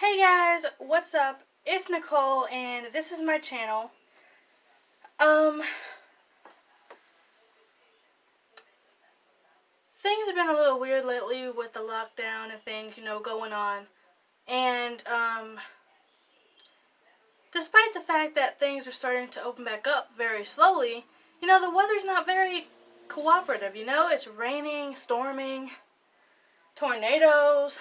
Hey guys, what's up? It's Nicole and this is my channel. Things have been a little weird lately with the lockdown and things, going on. And despite the fact that things are starting to open back up very slowly, the weather's not very cooperative, It's raining, storming, tornadoes.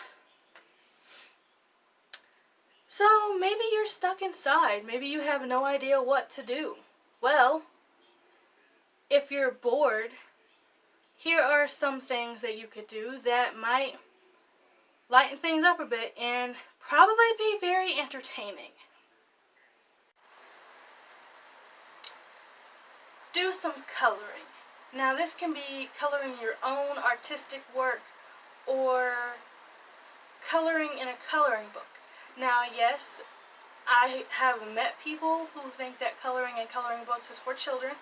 So maybe you're stuck inside. Maybe you have no idea what to do. Well, if you're bored, here are some things that you could do that might lighten things up a bit and probably be very entertaining. Do some coloring. Now this can be coloring your own artistic work or coloring in a coloring book. Now yes, I have met people who think that coloring in coloring books is for children,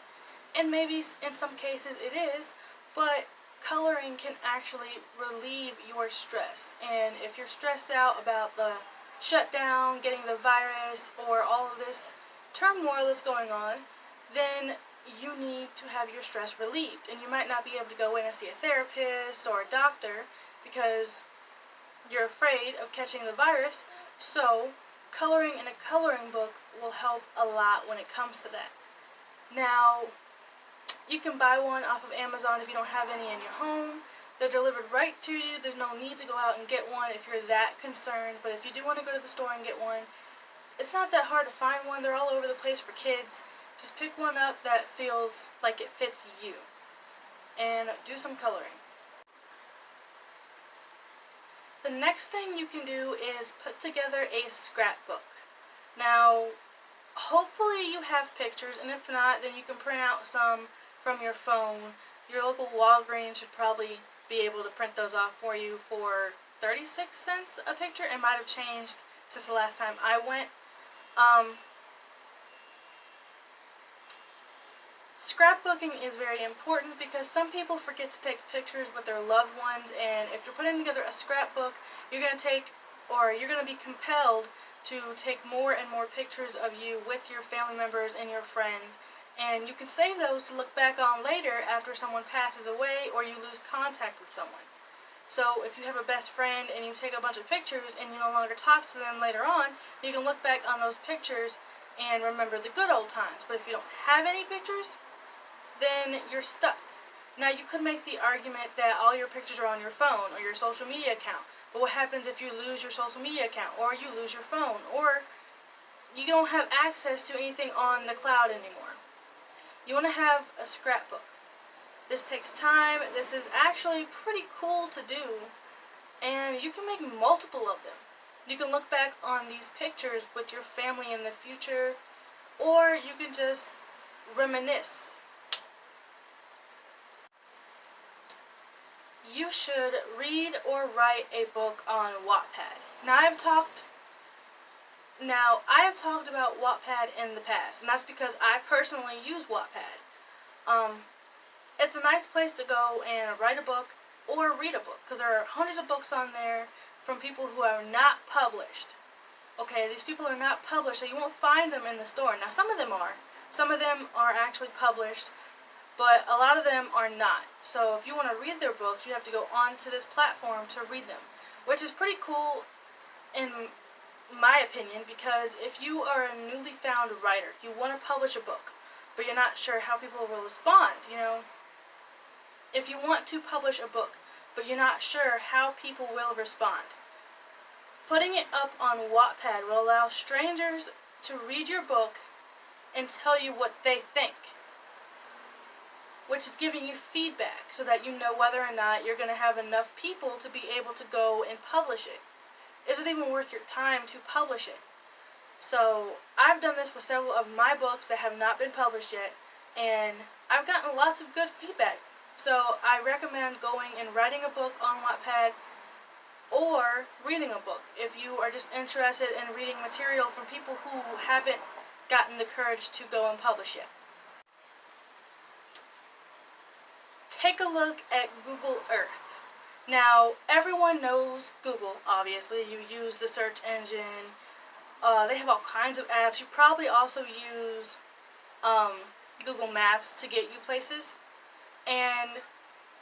and maybe in some cases it is, but coloring can actually relieve your stress. And if you're stressed out about the shutdown, getting the virus, or all of this turmoil that's going on, then you need to have your stress relieved. And you might not be able to go in and see a therapist or a doctor because you're afraid of catching the virus. So coloring in a coloring book will help a lot when it comes to that. Now, you can buy one off of Amazon if you don't have any in your home. They're delivered right to you. There's no need to go out and get one if you're that concerned. But if you do want to go to the store and get one, it's not that hard to find one. They're all over the place for kids. Just pick one up that feels like it fits you. And do some coloring. The next thing you can do is put together a scrapbook. Now, hopefully you have pictures, and if not, then you can print out some from your phone. Your local Walgreens should probably be able to print those off for you for 36 cents a picture. It might have changed since the last time I went. Scrapbooking is very important because some people forget to take pictures with their loved ones, and if you're putting together a scrapbook, you're going to be compelled to take more and more pictures of you with your family members and your friends. And you can save those to look back on later after someone passes away or you lose contact with someone. So if you have a best friend and you take a bunch of pictures and you no longer talk to them later on, you can look back on those pictures and remember the good old times. But if you don't have any pictures, then you're stuck. Now you could make the argument that all your pictures are on your phone or your social media account. But what happens if you lose your social media account, or you lose your phone, or you don't have access to anything on the cloud anymore? You want to have a scrapbook. This takes time. This is actually pretty cool to do, and you can make multiple of them. You can look back on these pictures with your family in the future, or you can just reminisce. You should read or write a book on Wattpad. Now I have talked about Wattpad in the past, and that's because I personally use Wattpad. It's a nice place to go and write a book or read a book, because there are hundreds of books on there from people who are not published. Okay, these people are not published, so you won't find them in the store. Now some of them are. Some of them are actually published, but a lot of them are not. So if you want to read their books, you have to go onto this platform to read them, which is pretty cool in my opinion, because if you are a newly found writer, you want to publish a book, but you're not sure how people will respond, If you want to publish a book, but you're not sure how people will respond, putting it up on Wattpad will allow strangers to read your book and tell you what they think, which is giving you feedback so that you know whether or not you're going to have enough people to be able to go and publish it. Is it even worth your time to publish it? So I've done this with several of my books that have not been published yet, and I've gotten lots of good feedback. So I recommend going and writing a book on Wattpad or reading a book if you are just interested in reading material from people who haven't gotten the courage to go and publish it. Take a look at Google Earth. Now, everyone knows Google, obviously. You use the search engine. They have all kinds of apps. You probably also use Google Maps to get you places. And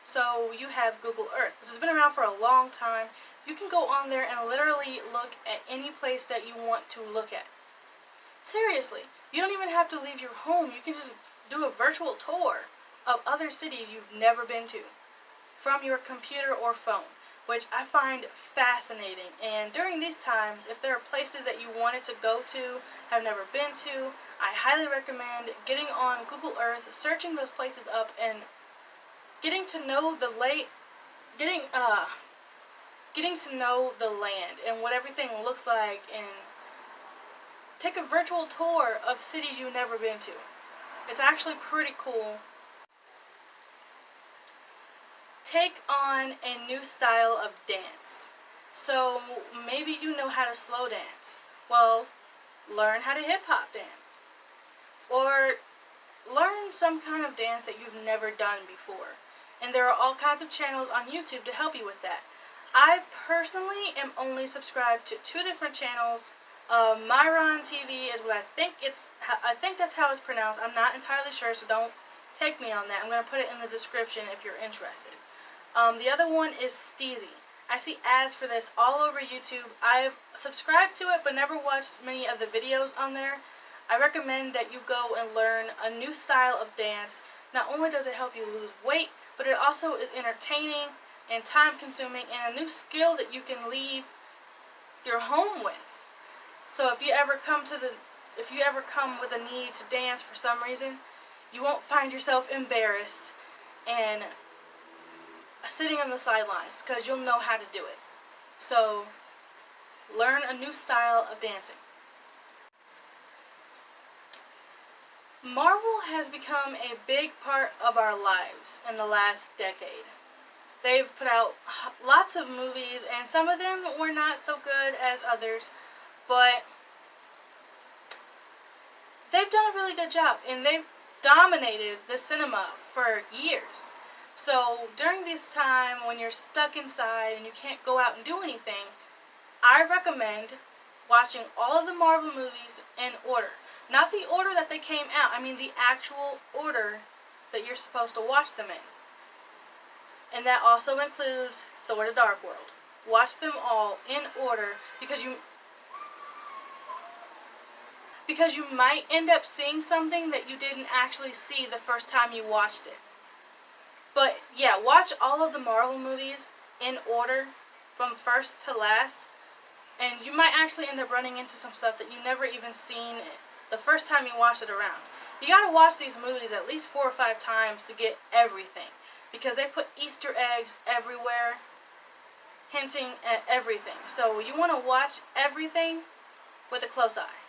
so you have Google Earth, which has been around for a long time. You can go on there and literally look at any place that you want to look at. Seriously, you don't even have to leave your home. You can just do a virtual tour of other cities you've never been to from your computer or phone, which I find fascinating. And during these times, if there are places that you wanted to go to, have never been to, I highly recommend getting on Google Earth, searching those places up, and getting to know the land and what everything looks like, and take a virtual tour of cities you've never been to. It's actually pretty cool. Take on a new style of dance. So maybe you know how to slow dance. Well, learn how to hip-hop dance. Or learn some kind of dance that you've never done before. And there are all kinds of channels on YouTube to help you with that. I personally am only subscribed to 2 different channels. Myron TV is what I think that's how it's pronounced. I'm not entirely sure, so don't take me on that. I'm going to put it in the description if you're interested. The other one is Steezy. I see ads for this all over YouTube. I've subscribed to it but never watched many of the videos on there. I recommend that you go and learn a new style of dance. Not only does it help you lose weight, but it also is entertaining and time-consuming, and a new skill that you can leave your home with. So if you ever come with a need to dance for some reason, you won't find yourself embarrassed and sitting on the sidelines, because you'll know how to do it. So learn a new style of dancing. Marvel has become a big part of our lives in the last decade. They've put out lots of movies, and some of them were not so good as others, but they've done a really good job, and they've dominated the cinema for years. So during this time when you're stuck inside and you can't go out and do anything, I recommend watching all of the Marvel movies in order. Not the order that they came out, I mean the actual order that you're supposed to watch them in. And that also includes Thor: The Dark World. Watch them all in order, because you might end up seeing something that you didn't actually see the first time you watched it. But yeah, watch all of the Marvel movies in order from first to last, and you might actually end up running into some stuff that you never even seen the first time you watched it around. You gotta watch these movies at least 4 or 5 times to get everything, because they put Easter eggs everywhere, hinting at everything. So you want to watch everything with a close eye.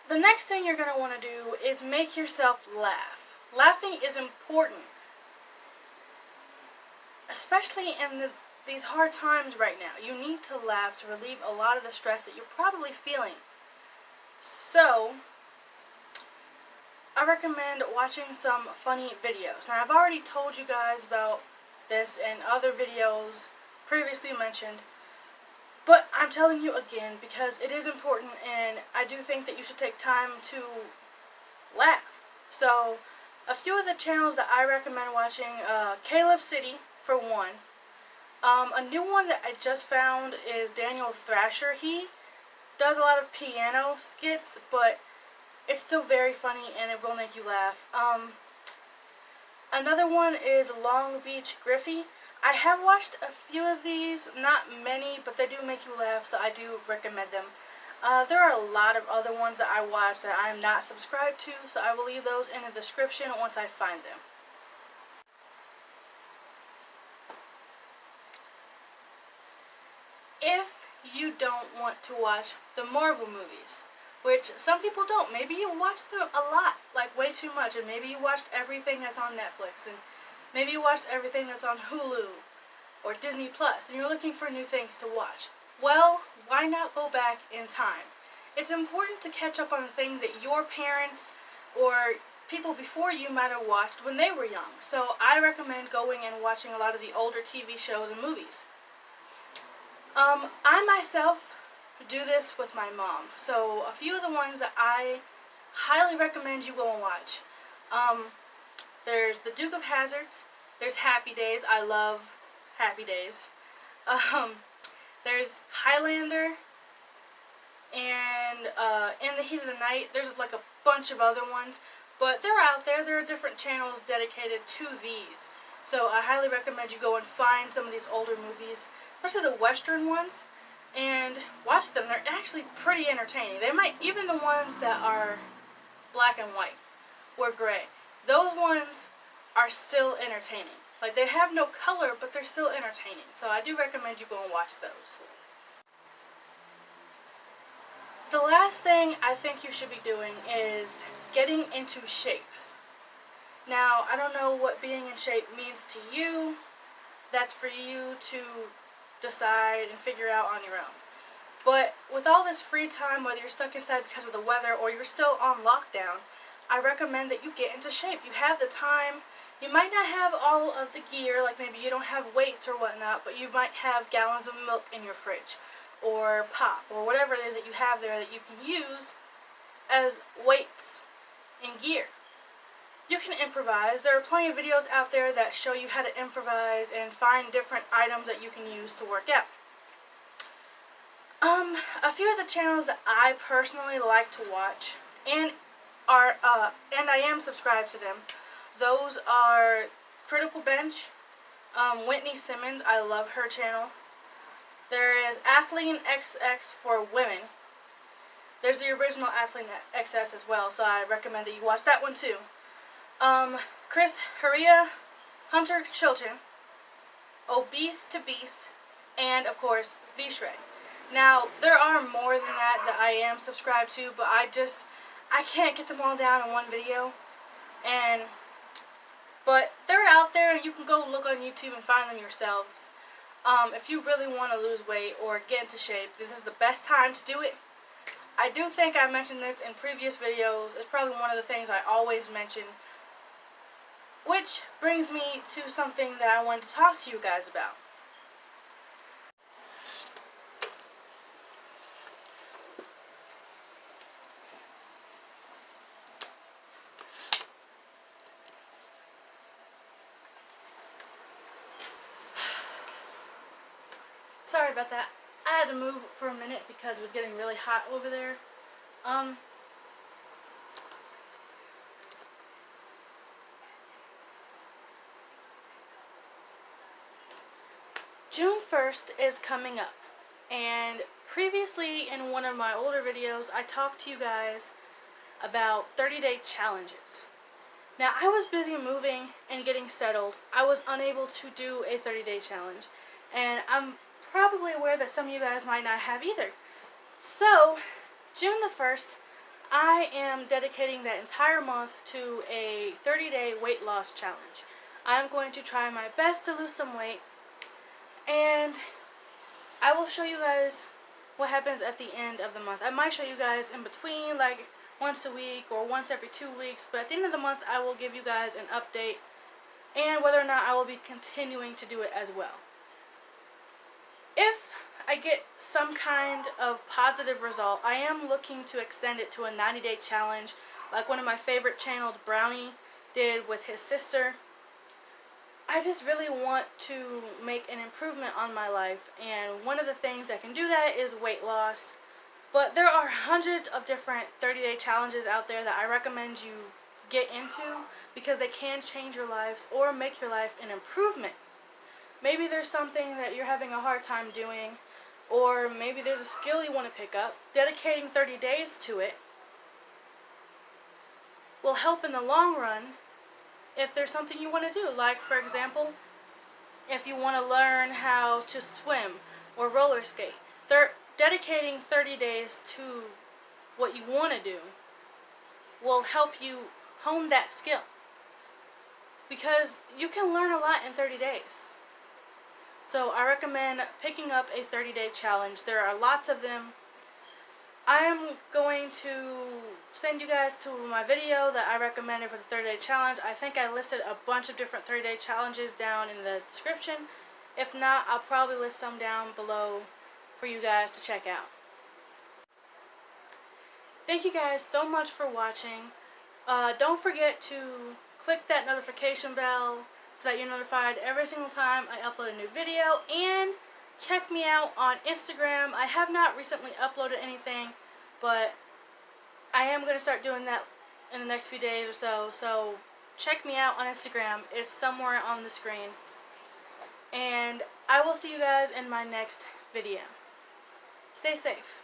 The next thing you're going to want to do is make yourself laugh. Laughing is important, especially in these hard times right now. You need to laugh to relieve a lot of the stress that you're probably feeling. So I recommend watching some funny videos. Now, I've already told you guys about this in other videos previously mentioned, but I'm telling you again because it is important, and I do think that you should take time to laugh. So a few of the channels that I recommend watching, Caleb City for one. A new one that I just found is Daniel Thrasher. He does a lot of piano skits, but it's still very funny and it will make you laugh. Another one is Long Beach Griffey. I have watched a few of these, not many, but they do make you laugh, so I do recommend them. There are a lot of other ones that I watch that I am not subscribed to, so I will leave those in the description once I find them. If you don't want to watch the Marvel movies, which some people don't, maybe you watch them a lot, like way too much, and maybe you watched everything that's on Netflix, and maybe you watched everything that's on Hulu or Disney Plus, and you're looking for new things to watch. Well, why not go back in time? It's important to catch up on things that your parents or people before you might have watched when they were young. So I recommend going and watching a lot of the older TV shows and movies. I myself do this with my mom. So a few of the ones that I highly recommend you go and watch. There's The Duke of Hazzards. There's Happy Days. I love Happy Days. There's Highlander. And In the Heat of the Night. There's like a bunch of other ones. But they're out there. There are different channels dedicated to these. So I highly recommend you go and find some of these older movies, especially the Western ones, and watch them. They're actually pretty entertaining. They might, even the ones that are black and white or gray, those ones are still entertaining. Like, they have no color, but they're still entertaining. So I do recommend you go and watch those. The last thing I think you should be doing is getting into shape. Now, I don't know what being in shape means to you. That's for you to decide and figure out on your own. But with all this free time, whether you're stuck inside because of the weather or you're still on lockdown, I recommend that you get into shape. You have the time. You might not have all of the gear, like maybe you don't have weights or whatnot, but you might have gallons of milk in your fridge, or pop, or whatever it is that you have there that you can use as weights and gear. You can improvise. There are plenty of videos out there that show you how to improvise and find different items that you can use to work out. A few of the channels that I personally like to watch and I am subscribed to them. Those are Critical Bench, Whitney Simmons. I love her channel. There is Athlean XX for women. There's the original Athlean XS as well, so I recommend that you watch that one too. Chris Haria, Hunter Chilton, Obese to Beast, and of course V-Shred. Now, there are more than that I am subscribed to, but I can't get them all down in one video. But they're out there, and you can go look on YouTube and find them yourselves. If you really want to lose weight or get into shape, this is the best time to do it. I do think I mentioned this in previous videos. It's probably one of the things I always mention. Which brings me to something that I wanted to talk to you guys about. Sorry about that. I had to move for a minute because it was getting really hot over there. June 1st is coming up, and previously in one of my older videos I talked to you guys about 30-day challenges. Now, I was busy moving and getting settled. I was unable to do a 30-day challenge, and I'm probably aware that some of you guys might not have either. So, June the 1st, I am dedicating that entire month to a 30-day weight loss challenge. I'm going to try my best to lose some weight, and I will show you guys what happens at the end of the month. I might show you guys in between, like once a week or once every 2 weeks, but at the end of the month I will give you guys an update and whether or not I will be continuing to do it as well. If I get some kind of positive result, I am looking to extend it to a 90-day challenge, like one of my favorite channels, Browney, did with his sister. I just really want to make an improvement on my life, and one of the things that can do that is weight loss. But there are hundreds of different 30-day challenges out there that I recommend you get into because they can change your lives or make your life an improvement. Maybe there's something that you're having a hard time doing, or maybe there's a skill you want to pick up. Dedicating 30 days to it will help in the long run if there's something you want to do. Like, for example, if you want to learn how to swim or roller skate. Dedicating 30 days to what you want to do will help you hone that skill. Because you can learn a lot in 30 days. So I recommend picking up a 30-day challenge. There are lots of them. I am going to send you guys to my video that I recommended for the 30-day challenge. I think I listed a bunch of different 30-day challenges down in the description. If not, I'll probably list some down below for you guys to check out. Thank you guys so much for watching. Don't forget to click that notification bell so that you're notified every single time I upload a new video, and check me out on Instagram. I have not recently uploaded anything, but I am going to start doing that in the next few days or so. So check me out on Instagram. It's somewhere on the screen. And I will see you guys in my next video. Stay safe.